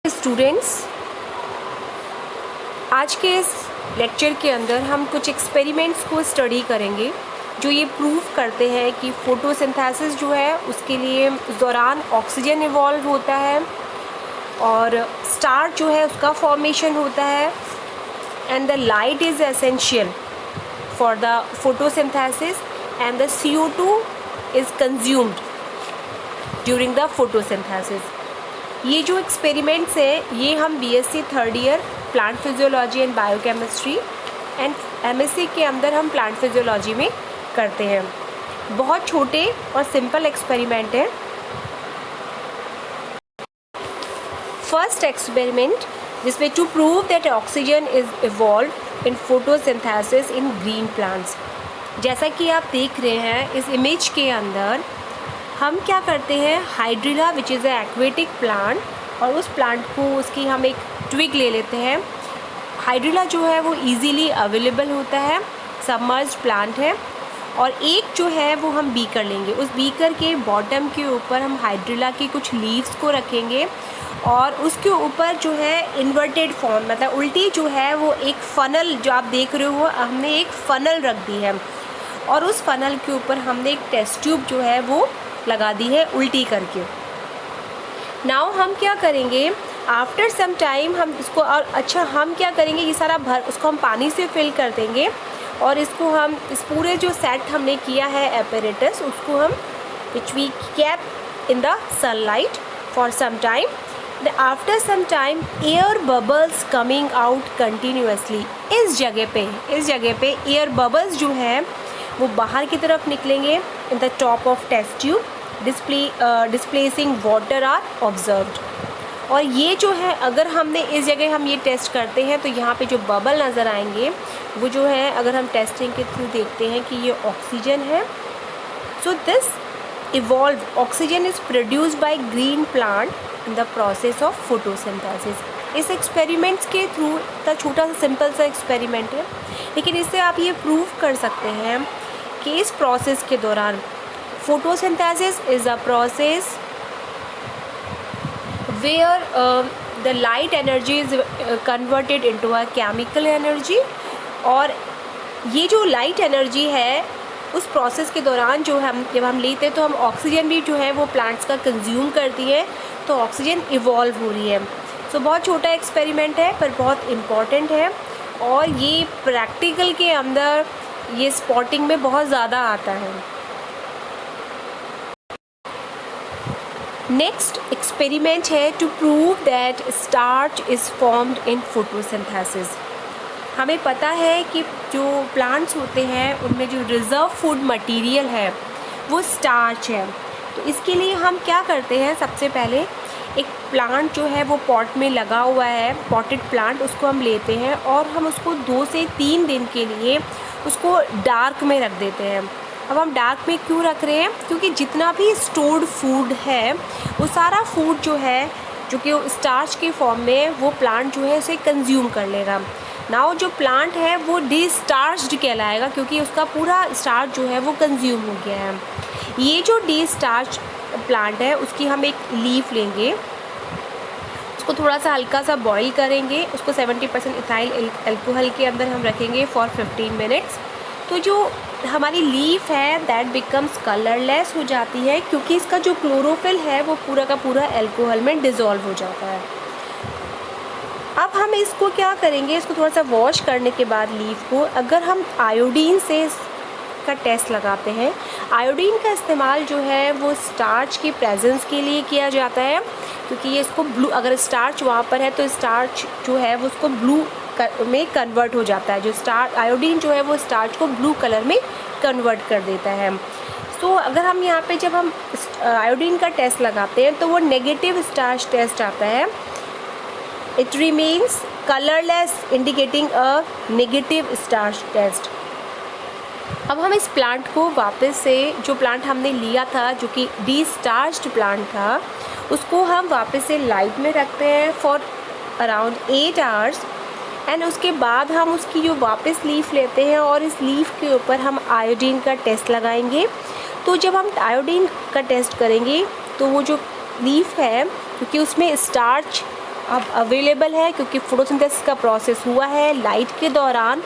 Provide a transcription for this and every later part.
Students, आज के इस लेक्चर के अंदर हम कुछ एक्सपेरिमेंट्स को स्टडी करेंगे जो ये प्रूव करते हैं कि फोटोसिंथेसिस जो है उसके लिए उस दौरान ऑक्सीजन इवॉल्व होता है और स्टार जो है उसका फॉर्मेशन होता है and the light is essential for the photosynthesis and the CO2 is consumed during the photosynthesis. ये जो एक्सपेरिमेंट्स हैं ये हम BSc third year plant physiology and biochemistry and MSc के अंदर हम प्लांट फिजियोलॉजी में करते हैं। बहुत छोटे और सिंपल एक्सपेरिमेंट है। फर्स्ट एक्सपेरिमेंट जिसमें to prove that oxygen is evolve in photosynthesis in green plants. जैसा कि आप देख रहे हैं इस इमेज के अंदर हम क्या करते हैं, hydrilla which is a aquatic plant, और उस प्लांट को उसकी हम एक ट्विग ले लेते हैं। हाइड्रिला जो है वो इजीली अवेलेबल होता है, सबमर्ज्ड प्लांट है, और एक जो है वो हम बीकर लेंगे। उस बीकर के बॉटम के ऊपर हम हाइड्रिला की कुछ लीव्स को रखेंगे और उसके ऊपर जो है इन्वर्टेड फॉर्म मतलब उल्टी जो है वो एक फ़नल जो आप देख रहे हो हमने एक फ़नल रख दी है और उस फ़नल के ऊपर हमने एक टेस्ट ट्यूब जो है वो लगा दी है उल्टी करके। नाउ हम क्या करेंगे, आफ्टर सम टाइम हम इसको और हम क्या करेंगे, ये सारा भर उसको हम पानी से फिल कर देंगे और इसको हम इस पूरे जो सेट हमने किया है एपरेटस उसको हम which we keep in the sunlight for some time. After some time air bubbles coming out continuously. इस जगह पे एयर बबल्स जो है वो बाहर की तरफ निकलेंगे in the top of test tube, displacing water are observed. और ये जो है अगर हमने इस जगह हम ये टेस्ट करते हैं तो यहाँ पे जो बबल नज़र आएंगे वो जो है अगर हम टेस्टिंग के थ्रू देखते हैं कि ये ऑक्सीजन है। So this evolve oxygen is produced by green plant in the process of photosynthesis. इस एक्सपेरिमेंट्स के थ्रू इतना छोटा सा सिंपल सा एक्सपेरिमेंट है, लेकिन इससे आप ये प्रूव कर सकते हैं कि इस प्रोसेस के दौरान photosynthesis is a process where the light energy is converted into a chemical energy. और ये जो लाइट एनर्जी है उस प्रोसेस के दौरान जो जब हम लेते हैं तो हम ऑक्सीजन भी जो है वो प्लांट्स का कंज्यूम करती है, तो ऑक्सीजन इवॉल्व हो रही है। सो बहुत छोटा एक्सपेरिमेंट है पर बहुत इम्पॉर्टेंट है और ये प्रैक्टिकल के अंदर ये स्पॉटिंग में बहुत ज़्यादा आता है। नेक्स्ट एक्सपेरिमेंट है to prove that starch is formed in photosynthesis. हमें पता है कि जो प्लांट्स होते हैं उनमें जो रिज़र्व फूड मटेरियल है वो स्टार्च है। तो इसके लिए हम क्या करते हैं, सबसे पहले एक प्लांट जो है वो पॉट में लगा हुआ है, पॉटेड प्लांट, उसको हम लेते हैं और हम उसको 2 से 3 दिन के लिए उसको डार्क में रख देते हैं। अब हम डार्क में क्यों रख रहे हैं, क्योंकि जितना भी स्टोर्ड फूड है वो सारा फूड जो है जो कि स्टार्च के फॉर्म में वो प्लांट जो है उसे कंज्यूम कर लेगा। नाउ जो प्लांट है वो डिस्टार्च्ड कहलाएगा क्योंकि उसका पूरा स्टार्च जो है वो कंज्यूम हो गया है। ये जो डिस्टार्च प्लांट है उसकी हम एक लीफ लेंगे, उसको थोड़ा सा हल्का सा बॉईल करेंगे, उसको 70% इथाइल अल्कोहल के अंदर हम रखेंगे फॉर 15 मिनट्स। तो जो हमारी लीफ है दैट बिकम्स कलरलेस हो जाती है क्योंकि इसका जो क्लोरोफिल है वो पूरा का पूरा अल्कोहल में डिज़ोल्व हो जाता है। अब हम इसको क्या करेंगे, इसको थोड़ा सा वॉश करने के बाद लीफ को अगर हम आयोडीन से का टेस्ट लगाते हैं। आयोडीन का इस्तेमाल जो है वो स्टार्च की प्रेजेंस के लिए किया जाता है क्योंकि ये इसको ब्लू, अगर स्टार्च वहाँ पर है तो स्टार्च जो है वो उसको ब्लू में कन्वर्ट हो जाता है। जो आयोडीन जो है वो स्टार्च को ब्लू कलर में कन्वर्ट कर देता है। तो अगर हम यहाँ पे जब हम आयोडीन का टेस्ट लगाते हैं तो वो नेगेटिव स्टार्च टेस्ट आता है। It remains colourless indicating a negative starch test. अब हम इस प्लांट को वापस से, जो प्लांट हमने लिया था जो कि डिस्टार्च्ड प्लांट था, उसको हम वापस से लाइट में रखते हैं फॉर अराउंड 8 आवर्स एंड उसके बाद हम उसकी जो वापस लीफ लेते हैं और इस लीफ के ऊपर हम आयोडीन का टेस्ट लगाएंगे। तो जब हम आयोडीन का टेस्ट करेंगे तो वो जो लीफ है क्योंकि उसमें स्टार्च अब अवेलेबल है क्योंकि फोटोसिंथेसिस का प्रोसेस हुआ है लाइट के दौरान,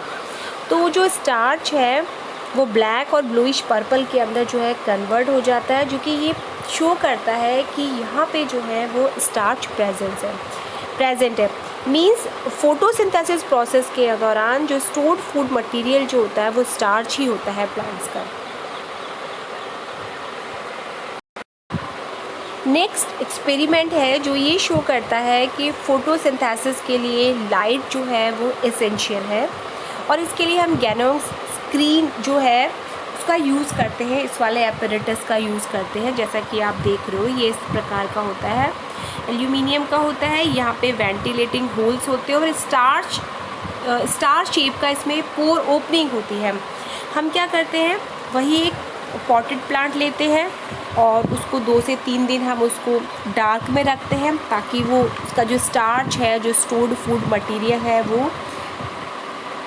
तो जो स्टार्च है वो ब्लैक और ब्लूइश पर्पल के अंदर जो है कन्वर्ट हो जाता है, जो कि ये शो करता है कि यहाँ पे जो है वो स्टार्च प्रेजेंट है। मींस फोटोसिंथेसिस प्रोसेस के दौरान जो स्टोर्ड फूड मटेरियल जो होता है वो स्टार्च ही होता है प्लांट्स का। नेक्स्ट एक्सपेरिमेंट है जो ये शो करता है कि फोटोसिंथेसिस के लिए लाइट जो है वो एसेंशियल है, और इसके लिए हम गैनोक्स स्क्रीन जो है उसका यूज़ करते हैं, इस वाले एपरेटस का यूज़ करते हैं। जैसा कि आप देख रहे हो ये इस प्रकार का होता है, एल्यूमिनियम का होता है, यहाँ पे वेंटिलेटिंग होल्स होते हैं और स्टार शेप का इसमें पोर ओपनिंग होती है। हम क्या करते हैं, वही एक पॉटेड प्लांट लेते हैं और उसको 2 से 3 दिन हम उसको डार्क में रखते हैं ताकि वो उसका जो स्टार्च है, जो स्टोर्ड फूड मटेरियल है वो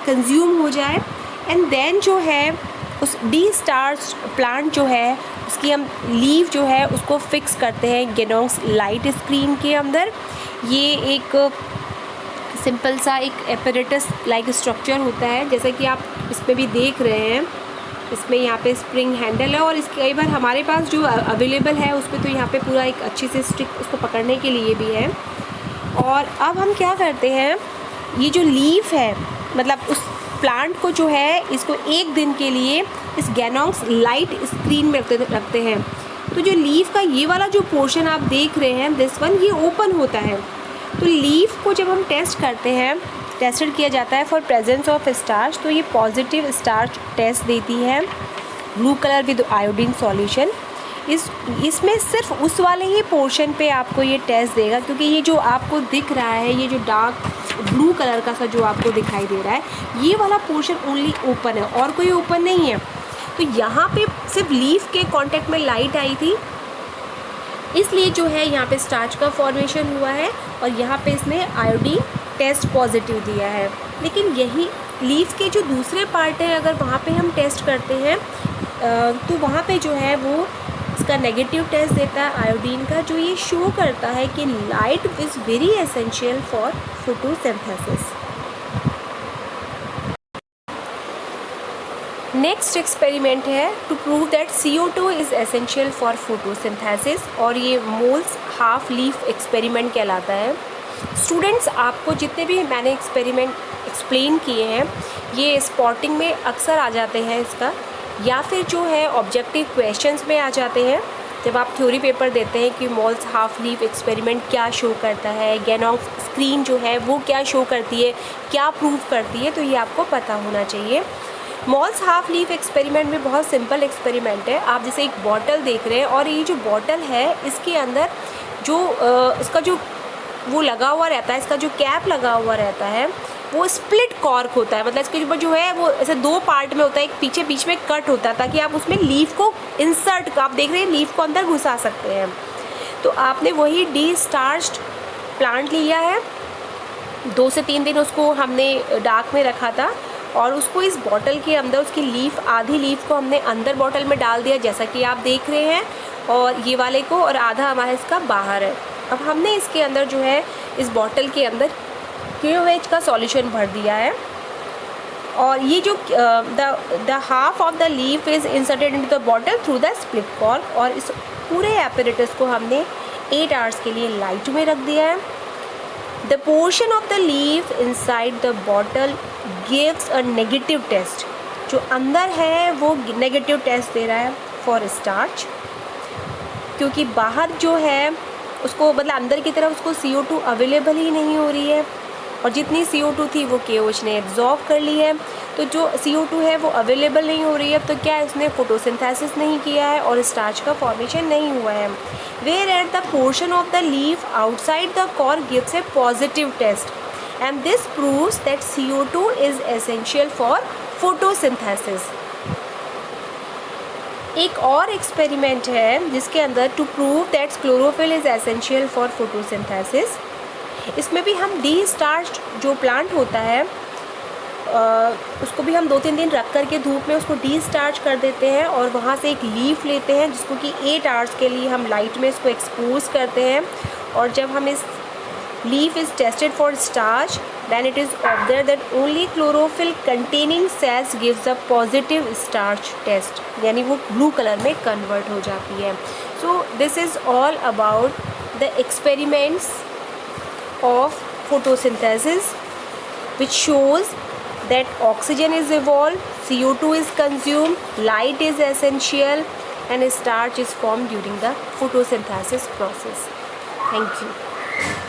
कंज्यूम हो जाए। एंड देन जो है उस डी स्टार्च प्लांट जो है उसकी हम लीव जो है उसको फिक्स करते हैं गैनोक्स लाइट स्क्रीन के अंदर। ये एक सिंपल सा एक एपरेटस लाइक स्ट्रक्चर होता है, जैसा कि आप इसमें भी देख रहे हैं। इसमें यहाँ पे स्प्रिंग हैंडल है और इसके कई बार हमारे पास जो अवेलेबल है उस पर तो यहाँ पे पूरा एक अच्छे से स्टिक उसको पकड़ने के लिए भी है। और अब हम क्या करते हैं, ये जो लीफ है मतलब उस प्लांट को जो है इसको 1 दिन के लिए इस गैनोक्स लाइट स्क्रीन में रखते हैं। तो जो लीफ का ये वाला जो पोर्शन आप देख रहे हैं दिस वन, ये ओपन होता है। तो लीफ को जब हम टेस्टेड किया जाता है फॉर प्रेजेंस ऑफ स्टार्च, तो ये पॉजिटिव स्टार्च टेस्ट देती है, blue colour with iodine solution. इसमें सिर्फ उस वाले ही पोर्शन पे आपको ये टेस्ट देगा, क्योंकि ये जो आपको दिख रहा है, ये जो डार्क ब्लू कलर का सा जो आपको दिखाई दे रहा है, ये वाला पोर्शन ओनली ओपन है और कोई ओपन नहीं है। तो यहाँ पे सिर्फ लीफ के कांटेक्ट में लाइट आई थी, इसलिए जो है यहाँ पे स्टार्च का फॉर्मेशन हुआ है और यहाँ पे इसने आयोडीन टेस्ट पॉजिटिव दिया है। लेकिन यही लीफ के जो दूसरे पार्ट है, अगर वहाँ पे हम टेस्ट करते हैं तो वहाँ पे जो है वो इसका नेगेटिव टेस्ट देता है आयोडीन का, जो ये शो करता है कि light is very essential for photosynthesis. Next experiment है to prove that CO2 is essential for photosynthesis, और ये मोल्स हाफ लीफ एक्सपेरिमेंट कहलाता है। स्टूडेंट्स, आपको जितने भी मैंने एक्सपेरिमेंट एक्सप्लेन किए हैं ये स्पॉटिंग में अक्सर आ जाते हैं इसका, या फिर जो है ऑब्जेक्टिव क्वेश्चंस में आ जाते हैं जब आप थ्योरी पेपर देते हैं कि मोल्स हाफ लीफ एक्सपेरिमेंट क्या शो करता है, गैनोक्स स्क्रीन जो है वो क्या शो करती है, क्या प्रूव करती है, तो ये आपको पता होना चाहिए। मोल्स हाफ लीफ एक्सपेरिमेंट में बहुत सिंपल एक्सपेरिमेंट है। आप जैसे एक बॉटल देख रहे हैं और ये जो बॉटल है इसके अंदर जो इसका जो वो लगा हुआ रहता है, इसका जो कैप लगा हुआ रहता है वो स्प्लिट कॉर्क होता है, मतलब इसके ऊपर जो है वो ऐसे 2 पार्ट में होता है, एक पीछे बीच में कट होता है ताकि आप उसमें लीफ को इंसर्ट, आप देख रहे हैं लीफ को अंदर घुसा सकते हैं। तो आपने वही डी स्टार्च्ड प्लांट लिया है, 2 से 3 दिन उसको हमने डार्क में रखा था और उसको इस बॉटल के अंदर उसकी लीफ, आधी लीफ को हमने अंदर बॉटल में डाल दिया जैसा कि आप देख रहे हैं, और ये वाले को, और आधा हमारा इसका बाहर है। अब हमने इसके अंदर जो है इस बॉटल के अंदर KOH का सॉल्यूशन भर दिया है, और ये जो the half of the leaf is inserted into the bottle through the split cork, और इस पूरे एपरेटस को हमने 8 आवर्स के लिए लाइट में रख दिया है। The portion of the leaf inside the bottle gives a negative test, जो अंदर है वो नेगेटिव टेस्ट दे रहा है फॉर स्टार्च, क्योंकि बाहर जो है उसको मतलब अंदर की तरफ उसको CO2 अवेलेबल ही नहीं हो रही है, और जितनी CO2 थी वो KOH ने एब्जॉर्ब कर ली है। तो जो CO2 है वो अवेलेबल नहीं हो रही है, तो क्या इसने फोटोसिंथेसिस नहीं किया है और स्टार्च का फॉर्मेशन नहीं हुआ है। Where at the portion of the leaf outside the cork gives a positive test, and this proves that CO2 is essential for photosynthesis. एक और एक्सपेरिमेंट है जिसके अंदर to prove that chlorophyll is essential for photosynthesis, इसमें भी हम D starch जो plant होता है उसको भी हम 2-3 दिन रख करके धूप में उसको डी स्टार्च कर देते हैं, और वहाँ से एक लीफ लेते हैं जिसको कि 8 आवर्स के लिए हम लाइट में इसको एक्सपोज करते हैं, और जब हम इस leaf is tested for starch, then it is observed that only chlorophyll containing cells gives a positive starch test, यानी वो blue color में convert हो जाती है. So this is all about the experiments of photosynthesis, which shows that oxygen is evolved, CO2 is consumed, light is essential, and starch is formed during the photosynthesis process. Thank you.